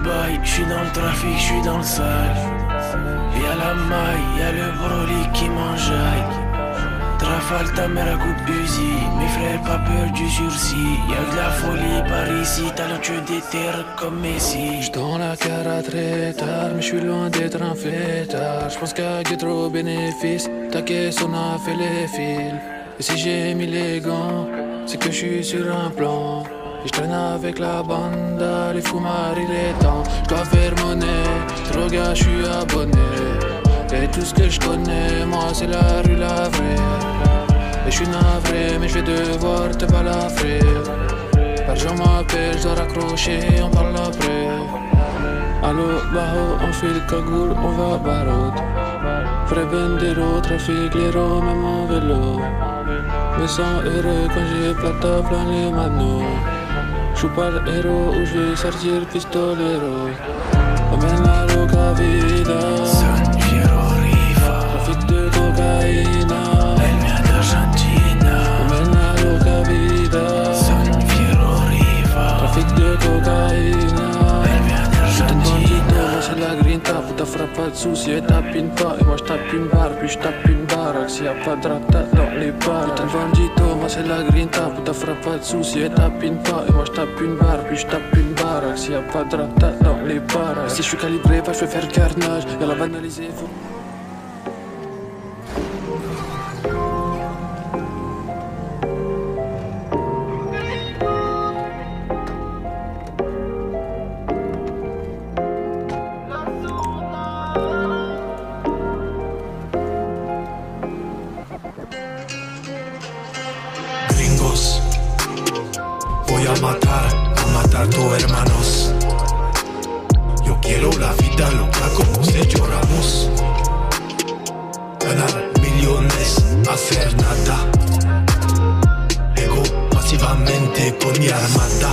bail, j'suis dans le trafic, j'suis dans le sale. Y'a la maille, y'a le broly qui m'enjaille. Trafale ta mère à coup de Uzi, mes frères pas peur du sursis. Y'a de la folie par ici, talentueux des terres comme Messi. J'dans la cara très tard, mais j'suis loin d'être un fêtard. J'pense qu'à get trop bénéfice, ta caisse on a fait les fils. Et si j'ai mis les gants, c'est que j'suis sur un plan. Et j'traîne avec la bande, les fous marient les temps. J'dois faire monnaie, trop gars j'suis abonné. Et tout ce que je connais, moi c'est la rue la vraie. Et je suis navré, mais je vais devoir te balafrer. L'argent m'appelle, je dois raccrocher, on parle après. Allo, baho, on fait le cagoule, on va barot. Vrai bendero, trafic, l'héros, même en vélo. Me sens heureux quand j'ai plata plein les manos. J'suis pas le héros où je vais sortir pistolero. Amène la loca vida. Trafic de cocaïna. Elle vient d'Argentina. Amène la loca vida. Trafic de cocaïna. Elle vient d'Argentina. Moi c'est la grinta, putain fera pas de soucis, elle tapine pas. Et moi j'tape une barre, puis j'tape une baraque. S'il y a pas de rata dans les bars. Putain de bandito, moi c'est la grinta, putain fera pas de soucis, elle tapine pas. Et moi j'tape une barre, puis j'tape une baraque. S'il y a pas de rata dans les bars. Si je suis calibré, je vais faire le carnage. Y'a la banalisée, faut... Voy a matar tu hermanos. Yo quiero la vida loca como Sergio Ramos. Ganar millones, hacer nada. Ego masivamente con mi armada.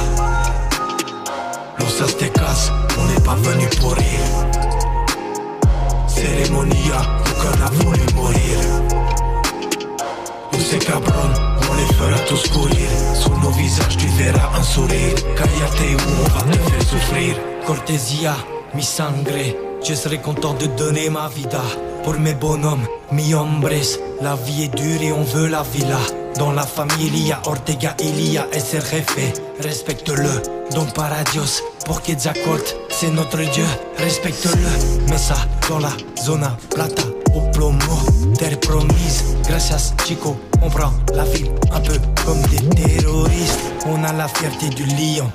Los aztecas, on n'est pas venu pour rire. Cérémonia, aucun a voulu mourir. Tous ces cabrons, on les fera tous courir. Sur nos visages tu verras un sourire. Cállate ou on va te faire souffrir. Cortesia, mi sangre. Je serai content de donner ma vida pour mes bonhommes, mi hombres. La vie est dure et on veut la villa. Dans la familia, Ortega, Ilia et ser jefe. Respecte-le, Don Paradios. Pour Quetzalcoatl, c'est notre dieu. Respecte-le, Mesa dans la zona plata. Au plomo, terre promise. Gracias chico, on prend la ville un peu comme des terroristes. On a la fierté du lion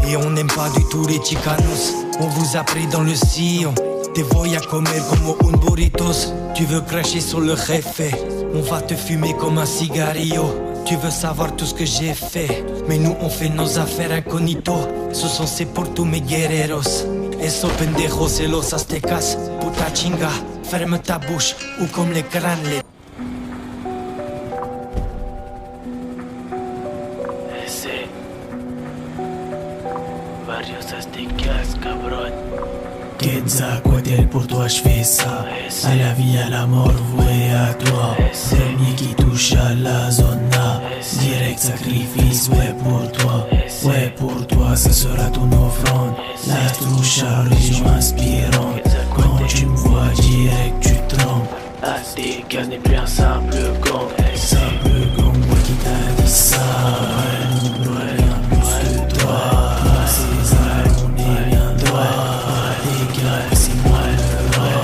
et on n'aime pas du tout les chicanos. On vous a pris dans le sillon. Te voy a comer como un burritos. Tu veux cracher sur le jefe, on va te fumer comme un cigarillo. Tu veux savoir tout ce que j'ai fait, mais nous on fait nos affaires incognito. Ce sont c'est pour tous mes guerreros. Esos pendejos et los aztecas. Puta chinga, ferme ta bouche ou comme les crânes les... Ese Varios aztecas, cabrón. Quetzalcoatl, pour toi je fais ça. À la vie, à la mort, voué à toi. Premier qui touche à la zona. Direct sacrifice, ouais pour toi. Ouais pour toi, ça sera ton offrande. La touche à religion inspirante. Quand tu me vois direct, tu trembles. Azteca n'est plus un simple gang. Simple gang, moi qui t'a dit ça. Nous rien plus que toi. César, on est bien droit. C'est moi le roi.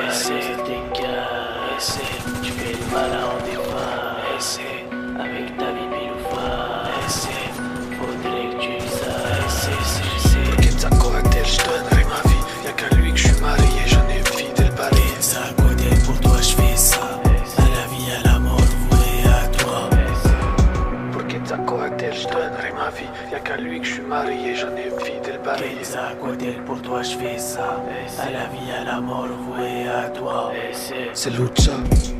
Essaie tes gars, essaie, tu fais le malin en débat. Essaie, avec ta vie pile ou face. Essaie, faudrait que tu le saches. Essaie, Quetzalcoatl, je donnerai ma vie. Y'a qu'à lui que je suis marié, j'en ai fidèle balai. Quetzalcoatl, pour toi je fais ça. À la vie, à la mort, voué à toi. Pour Quetzalcoatl, je donnerai ma vie. Y'a qu'à lui que je suis marié, j'en ai fidèle balai. Quetzalcoatl, pour toi je fais ça. À la vie, à la mort, voué à toi. C'est lucha,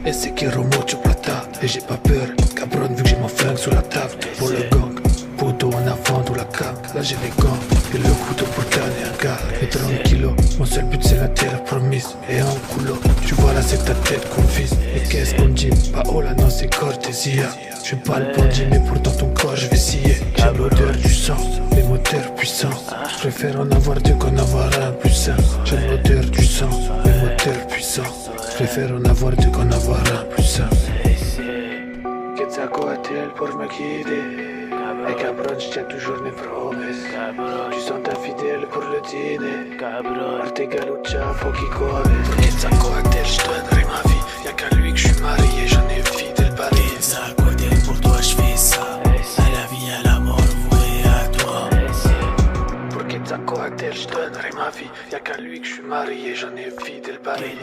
ese quiero mucho plata. Et j'ai pas peur, cabron, vu que j'ai mon flingue sous la table. Pour le gang, poteau en avant ou la cam. Là j'ai les gants, et le couteau pour canner un gars. Et tranquillo, Mon seul but c'est la terre promise. Et en couleur, tu vois là c'est ta tête qu'on vise. Et qu'est-ce qu'on dit? Paola non c'est Cortésia. Je suis pas le bandit mais pourtant ton corps je vais scier. J'ai l'odeur du sang, les moteurs puissants. Je préfère en avoir deux qu'en avoir un plus un. J'ai l'odeur du sang, les moteurs puissants. Je préfère en avoir deux qu'en avoir un plus un. Quetzalco a-t-il pour me guider? Et cabron, je tiens toujours mes promesses. Tu sens ta fidèle pour le dîner. Ortega Lucha, faut qu'il cohabite. Quetzalco a-t-il, je donnerai ma vie. Y'a qu'à lui que je suis marié, j'en ai fidèle pari. Quetzalcoatl, pour toi je fais ça. À la vie, à la mort, voué à toi. Pour Quetzalco a-t-il, je donnerai ma vie. Y'a qu'à lui que je suis marié, j'en ai fidèle pari.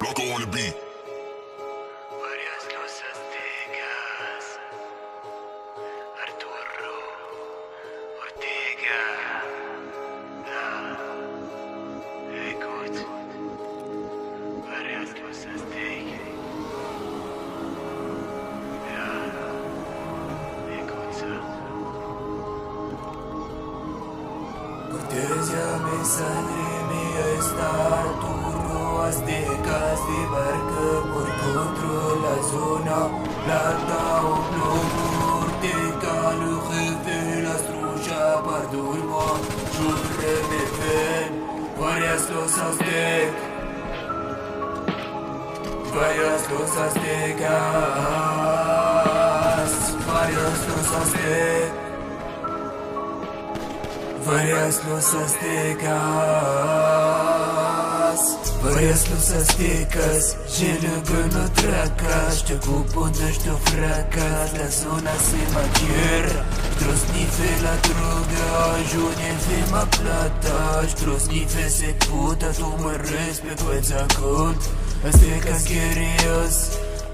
Loco on the beat. Varias los aztecas, Arturo Ortega. Écoute, varias los aztecas. Écoute ça. Cortesia me sangre me está Arturo Aztecas debarca por contrôle la zona plata au globo Ortega le jefe la struja pardonne-moi j'ouvre mes veines varias los aztecas varias los aztecas varias los aztecas varias los aztecas varias los aztecas j'ai le gun au tracas je te coupe au deux, je te fracasse la zona c'est ma tierra trop sniffer la droga yo fait ma plata je trop sniffer cette puta tout me respect Quetzalcoatl aztecas guerrillas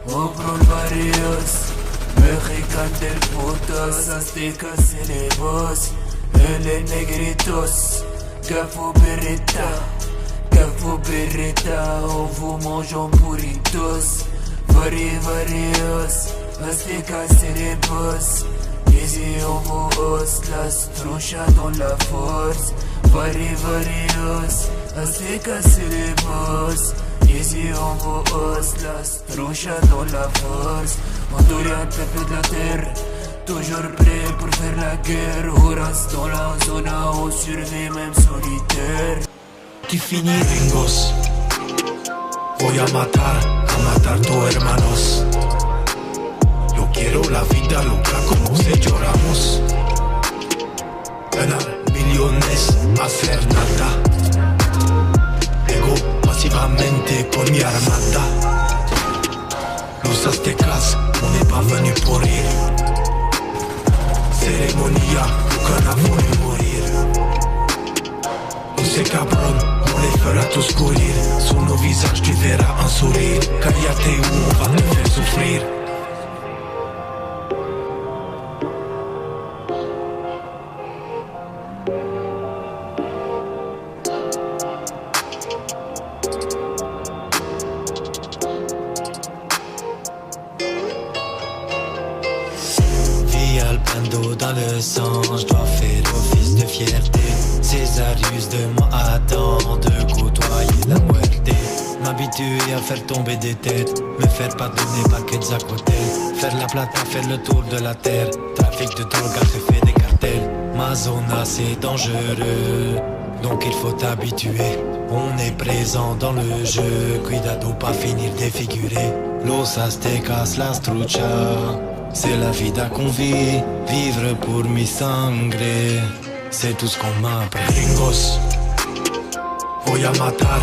obro varios mexican del putas aztecas c'est les boss les negritos, Gafo Beretta, on vous mange en burritos. Varios, aztecas c'est les boss. Ici on vous hausse, las truchas dans la force. Varios, aztecas c'est les boss. Ici on vous hausse, las truchas dans la force. Honduras, peuple de la terre. Toujours prêt pour faire la guerre. Horas dans la zona, on survit même solitaire. Tu finis gringos. Voy a matar tu hermanos. Yo quiero la vida loca como Sergio Ramos. Ganar millones, hacer nada. Ego pasivamente con mi armada. Los aztecas, on n'est pas venu pour rire. Cérémonia, aucun a voulu mourir. On sait cabrón, on les fera tous courir. Sur nos visages tu verras un sourire. Cállate ou on va te faire souffrir. Dans le sang, je dois faire office de fierté. Césarius de moi attend de côtoyer la muerte. M'habituer à faire tomber des têtes, me faire pardonner par Quetzalcoatl. Faire la plata, faire le tour de la terre. Trafic de drogue, fait des cartels. Ma zona c'est dangereux, donc il faut t'habituer. On est présent dans le jeu, cuidado pas finir défiguré. Los aztecas, las truchas. C'est la vida qu'on vit, vivre pour mi sangre. C'est tout ce qu'on m'a appris. Gringos, voy a matar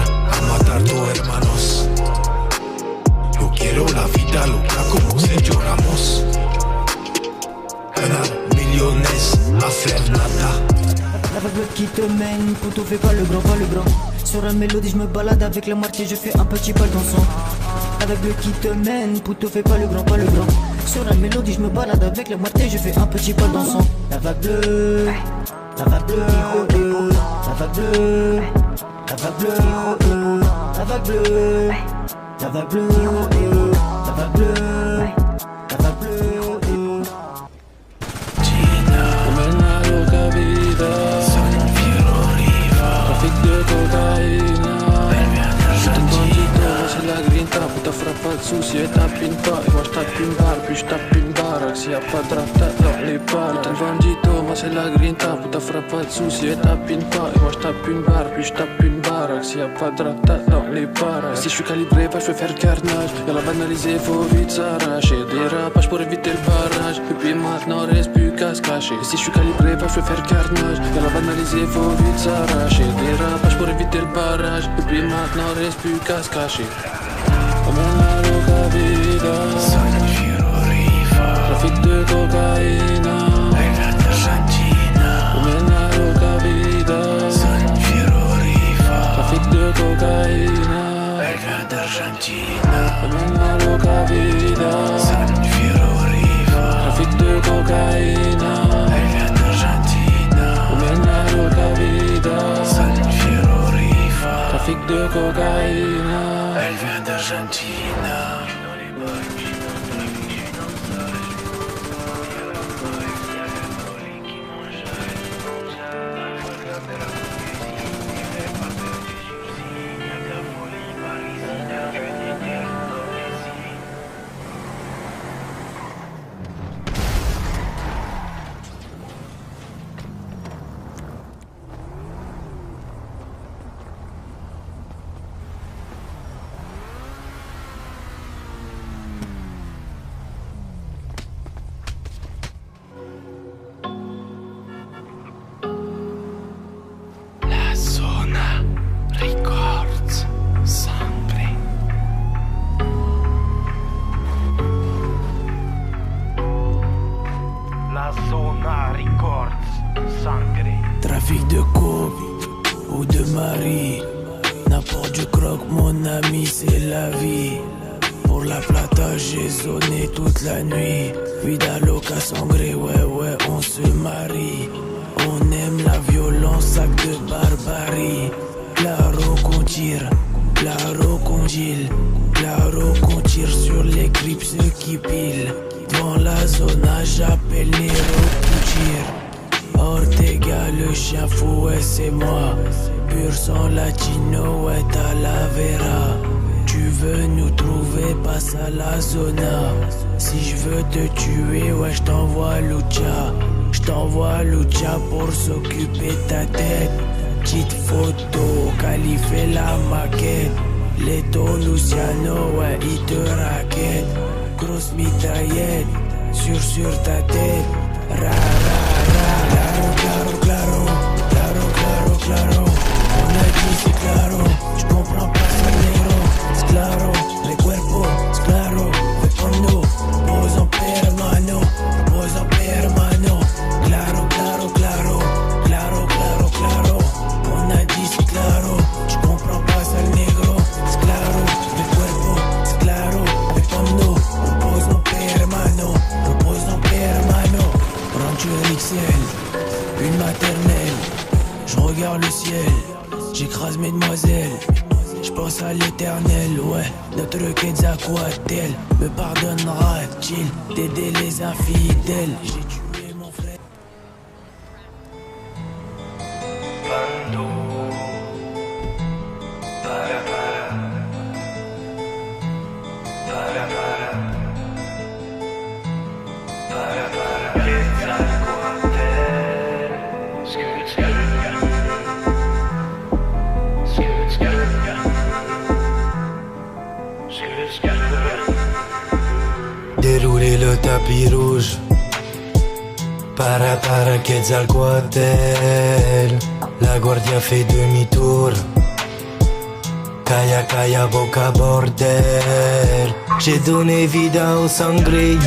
tu hermanos. Yo quiero la vida loca como Sergio Ramos. Ganar millones, hacer nada. La vague qui te mène, poutou fais pas le grand, pas le grand. Sur la mélodie je me balade avec la moitié, je fais un petit pas dans son. La vague qui te mène, poutou fais pas le grand, pas le grand. Sur la mélodie je me balade avec la moitié, je fais un petit pas dans son. La vague bleue, la vague bleue, la vague bleue, la vague bleue, la vague bleue, la vague bleue, la vague bleue. soucis et tapine pas. Et moi je tape une barre, puis je tape une barre. S'il y a pas de rap, t'as dans les balles. Putain de bandito, moi c'est la grinta. Putain fera pas de soucis et tapine pas. Et moi je tape une barre, puis je tape une barre. S'il y a pas de rap, t'as dans les balles. Si je suis calibré, pas je fais faire carnage. Y'a la banalisée, faut vite s'arracher. Dérapage pour éviter le barrage. Et puis maintenant reste plus qu'à se cacher. Si je suis calibré, pas je fais faire carnage. Y'a la banalisée, faut vite s'arracher. Dérapage pour éviter le barrage. Et puis maintenant reste plus qu'à se cacher. La loca vida, Sono giro riva, trafic de cocaïna. Venga d'Argentina. La loca vida, Sono giro riva, trafic de cocaïna. Venga d'Argentina. La loca vida, Sono giro riva, trafic de cocaïna. Venga d'Argentina. La loca vida, Sono giro riva, trafic de cocaïna. Elle vient d'Argentina. Trafic de coke ou de mari, n'importe du croque mon ami c'est la vie. Pour la plata j'ai zoné toute la nuit. Vida loca sangré, ouais on se marie. On aime la violence, acte de barbarie. Claro qu'on tire, claro qu'on deal, claro qu'on tire sur les clips ceux qui pilent. Devant la zone j'appelle Nero qui tire. Ortega le chien fou ouais c'est moi. Pur sang latino ouais t'as la vera. Tu veux nous trouver passe à la zona. Si je veux te tuer ouais je t'envoie Lucha. Je t'envoie Lucha pour s'occuper de ta tête. Petite photo, qualifier la maquette. Leto Luciano ouais il te raquette. Grosse mitraillette sur ta tête. Ra ra ra. Claro, on a dit c'est claro, je comprends pas ça negro, c'est claro, le cuerpo, c'est claro, respondo, pose en permano, claro, on a dit c'est claro, je comprends pas ça negro, c'est claro, le cuerpo, c'est claro, respondo, pose en permano, rancho XL, une maternelle. Je regarde le ciel, j'écrase mesdemoiselles. Je pense à l'éternel, ouais. Notre Quetzalcoatl me pardonnera-t-il d'aider les infidèles? J'ai tué mon frère. Bando. Para. Dérouler le tapis rouge. Para Quetzalcoatl. La guardia fait demi-tour. Calla boca bordel. J'ai donné vida au sangré.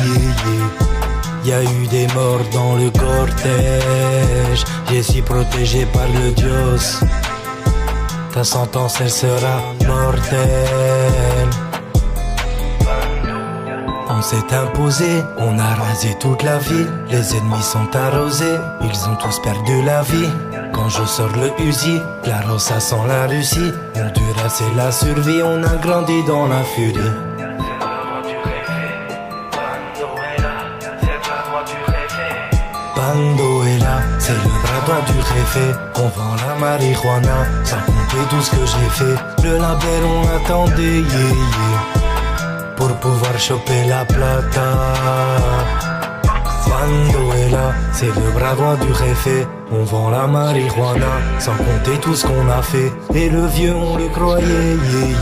Y'a eu des morts dans le cortège. Je suis protégé par le Dios. Ta sentence elle sera mortelle. On s'est imposé, on a rasé toute la ville. Les ennemis sont arrosés, ils ont tous perdu la vie. Quand je sors le Uzi, claro ça sent la Russie. Honduras c'est la survie, on a grandi dans la furie. Bando est là, c'est le bras droit du réfé. On vend la marijuana, sans compter tout ce que j'ai fait. Le label on attendait, pour pouvoir choper la plata. Banduela, c'est le bras droit du réfé. On vend la marijuana, sans compter tout ce qu'on a fait. Et le vieux on le croyait, yeah, yeah.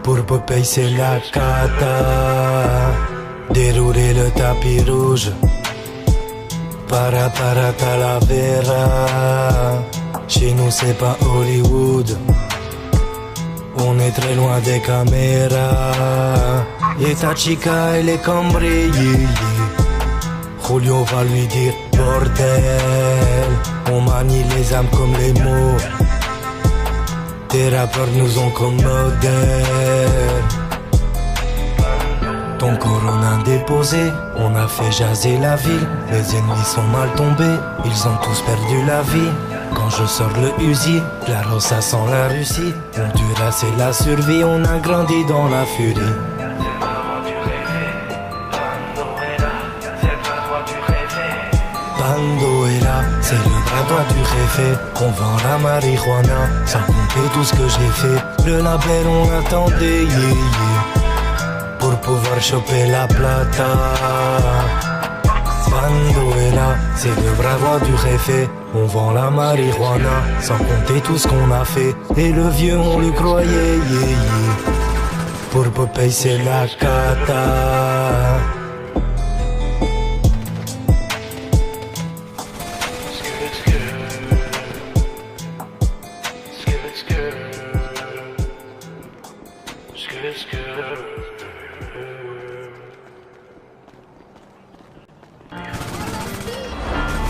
Pour Popeye c'est la cata. Dérouler le tapis rouge. Para Talavera. Chez nous c'est pas Hollywood. On est très loin des caméras. Et ta chica elle est cambrée, yeah, yeah. Julio va lui dire bordel. On manie les âmes comme les mots. Tes rappeurs nous ont comme modèle. Ton corps on a déposé, on a fait jaser la ville. Les ennemis sont mal tombés, ils ont tous perdu la vie. Quand je sors le Uzi, la Rosa sent la Russie. Honduras c'est la survie, on a grandi dans la furie. Banduela, c'est le bras droit du réfé. On vend la marijuana, sans compter tout ce que j'ai fait. Le label on attendait, yeah, yeah. Pour pouvoir choper la plata. Banduela, c'est le bras droit du réfé. On vend la marijuana, sans compter tout ce qu'on a fait. Et le vieux on le croyait, yeah, yeah. Pour Popeye c'est la cata.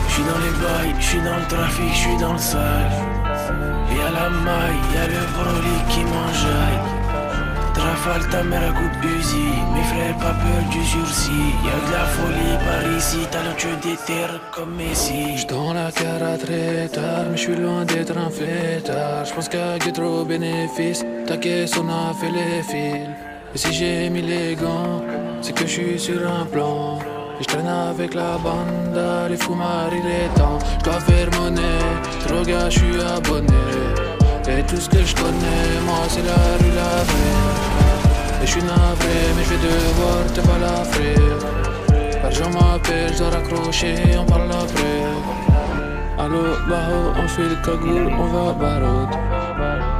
J'suis dans les bails, j'suis dans le trafic, j'suis dans le sale. Y'a la maille, y'a le broly qui m'enjaille. Trafale ta mère à coup de Uzi, mes frères pas peur du sursis. Y'a de la folie par ici, talentueux des terres comme Messi. J'suis dans la cara très tard, mais j'suis loin d'être un fêtard. J'pense qu'à trop bénéfice, ta caisse on a fait les fils. Et si j'ai mis les gants, c'est que j'suis sur un plan. Et j'traîne avec la bande, les fous marient les temps. J'dois faire monnaie, trop gars j'suis abonné. Et tout ce que j'connais, moi c'est la rue la vraie. Et j'suis navré, mais j'vais devoir te balafrer. L'argent m'appelle, j'dois raccrocher, on parle après. Allo, baho, on fait le cagoule, on va baroud.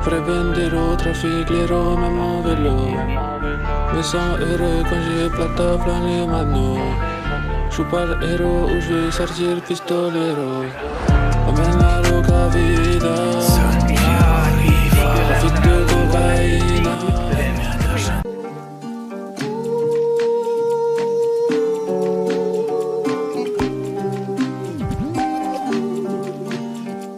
Vrai vendero, trafic, l'héros, même en vélo. Me sens heureux quand j'ai plata plein les manos. J'suis pas le héros où j'vais sortir pistolero. Amène la loca vida. Trafic de cocaïne.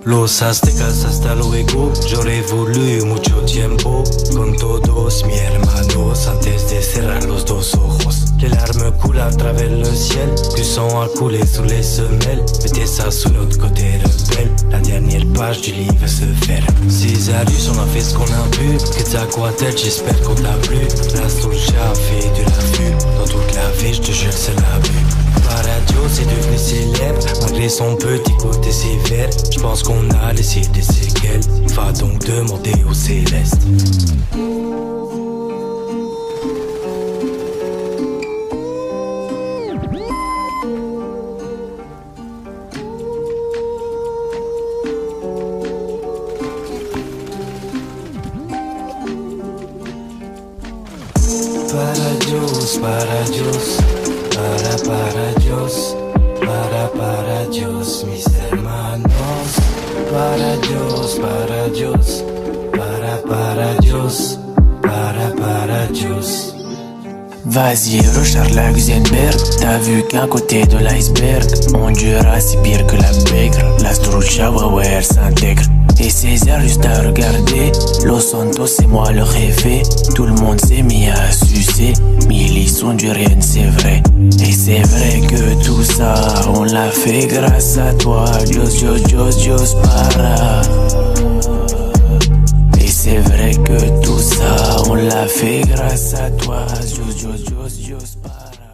Los aztecas hasta luego, j'aurais voulu mucho tiempo. Con todos mi hermanos antes de cerrar los dos ojos. Les larmes coulent à travers le ciel, du sang a coulé sous les semelles. Mettez ça sous l'autre côté rebelle, la dernière page du livre se ferme. Césarius, on a fait ce qu'on a pu. Quetzalcoatl, j'espère qu'on t'a plu. La Soulja a fait de l'affût, dans toute la vie, j'te jure c'est la vue. Paradio c'est devenu célèbre, malgré son petit côté sévère. J'pense qu'on a laissé des séquelles, va donc demander au céleste. Paradios, paradios. Para Dios, mis hermanos. Para Dios, para Dios. Vas-y, recharge la Gusenberg. T'as vu qu'un côté de l'iceberg, Honduras c'est pire que la pègre. La Soulja, ouais, elle s'intègre. Et César juste à regarder. Los Santos c'est moi le réfé. Tout le monde s'est mis à sucer. Milice hondurienne c'est vrai. Et c'est vrai que tout ça on l'a fait grâce à toi. Dios para. Et c'est vrai que tout ça on l'a fait grâce à toi. Dios para.